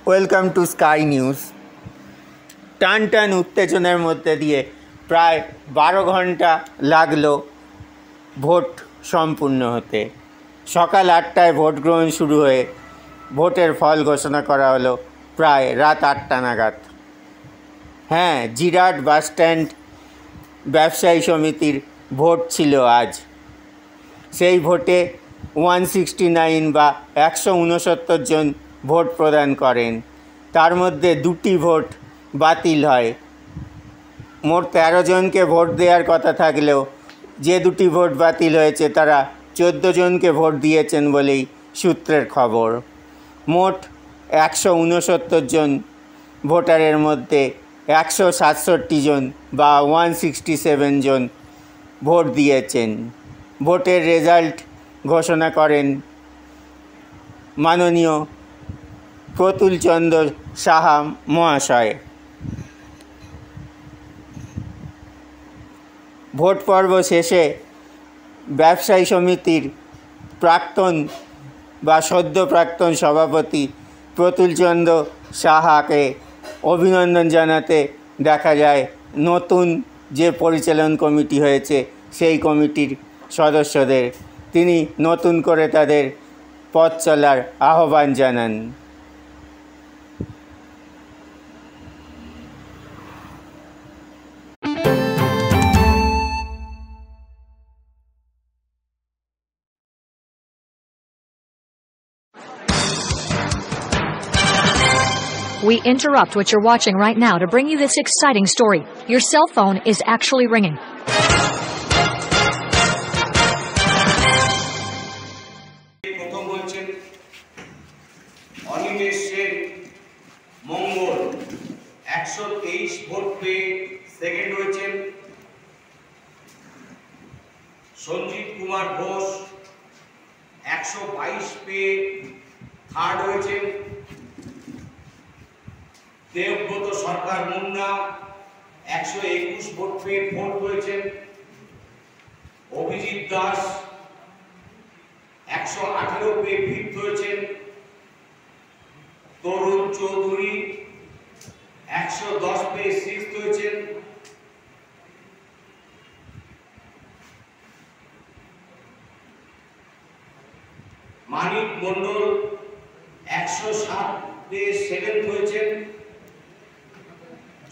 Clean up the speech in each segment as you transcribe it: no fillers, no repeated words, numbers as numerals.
Welcome to sky news. টান টান উত্তেজনার মধ্যে দিয়ে প্রায় 12 ঘন্টা লাগলো ভোট সম্পূর্ণ হতে। সকাল 8টায় ভোট গ্রহণ শুরু হয়ে ভোটের ফল ঘোষণা করা হলো প্রায় রাত 8টা নাগাদ। হ্যাঁ, জিরাট বাসস্ট্যান্ড ব্যবসায়ী সমিতির ভোট ছিল আজ। সেই ভোটে 169 বা 169 জন ভোট প্রদান করেন। তার মধ্যে 2টি ভোট বাতিল হয়। মোট 13 জনকে ভোট দেওয়ার কথা থাকলেও যে 2টি ভোট বাতিল হয়েছে তারা 14 জনকে ভোট দিয়েছেন বলেই সূত্রের খবর। মোট 169 জন ভোটারের মধ্যে 167 জন বা 167 জন ভোট দিয়েছেন। ভোটের রেজাল্ট ঘোষণা করেন মাননীয় প্রতুল চন্দ্র সাহা মহাশয়। ভোট পর্ব শেষে ব্যবসায়ী সমিতির প্রাক্তন বা সদ্য প্রাক্তন সভাপতি প্রতুল চন্দ্র সাহাকে অভিনন্দন জানাতে দেখা যায় নতুন যে পরিচালন কমিটি হয়েছে সেই কমিটির সদস্যদের। তিনি নতুন করে তাদের পথ চলার আহ্বান জানান। We interrupt what you're watching right now to bring you this exciting story. Your cell phone is actually ringing. Mangal 123 vote পেয়ে সেকেন্ড হয়েছেন। সঞ্জিত কুমার ঘোষ 122 পেয়ে থার্ড হয়েছেন। দেবব্রত সরকার মুন্না 121 ভোট পেয়ে ফোর্থ হয়েছেন। অভিজিৎ দাস 118 পেয়ে ফিফথ হয়েছেন। তরুণ চৌধুরী 110 পেয়ে সিক্সথ হয়েছেন। মানিক মন্ডল 107 পেয়ে সেভেন্থ হয়েছেন।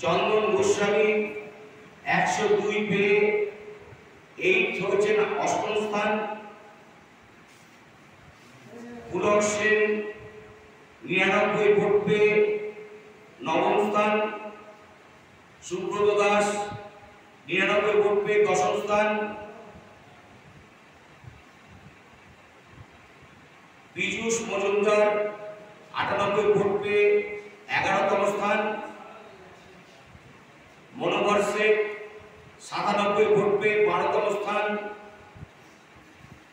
চন্দন গোস্বামী 102 পেয়ে এইথ হয়েছেন, অষ্টম স্থান। পুলক সেন 99 ভোট পেয়ে নবম স্থান। সুব্রত দাস 99 ভোট পেয়ে দশম স্থান। পীযূষ মজুমদার 98 ভোট পেয়ে 11তম স্থান। মনোহর শেখ 97 ভোট পেয়ে 12তম স্থান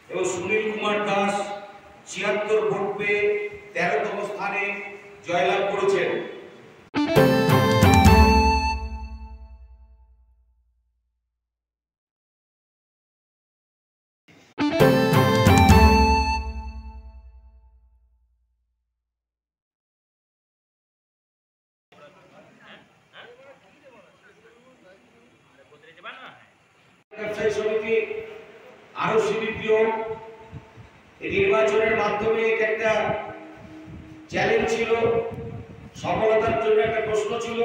এবং সুনীল কুমার দাস 76 ভোট পেয়ে 13তম স্থানে জয়লাভ করেছেন। ব্যবসায়ী সমিতি আরো শিবিপ্রিয় এই নির্বাচনের মাধ্যমে একটা চ্যালেঞ্জ ছিল, সফলতার জন্য একটা প্রশ্ন ছিল।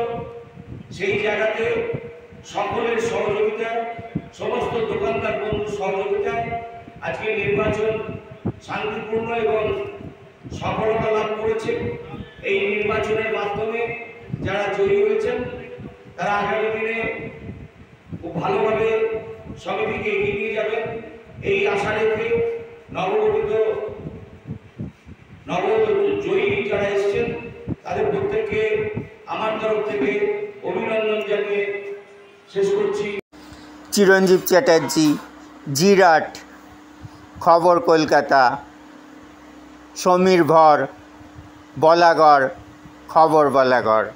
সেই জায়গাতে সকলের সহযোগিতা, সমস্ত দোকানদার বন্ধুর সহযোগিতায় আজকে নির্বাচন শান্তিপূর্ণ এবং সফলতা লাভ করেছে। এই নির্বাচনের মাধ্যমে যারা জয়ী হয়েছেন তারা আগামী দিনে খুব ভালোভাবে সমিতিকে এগিয়ে নিয়ে যাবেন এই আশা রেখে জয়ী যারা এসেছেন তাদের প্রত্যেককে আমার তরফ থেকে অভিনন্দন জানিয়ে শেষ করছি। চিরঞ্জীব চ্যাটার্জি, জিরাট, খবর কলকাতা। সমীর ভর, বলাগড়, খবর বলাগড়।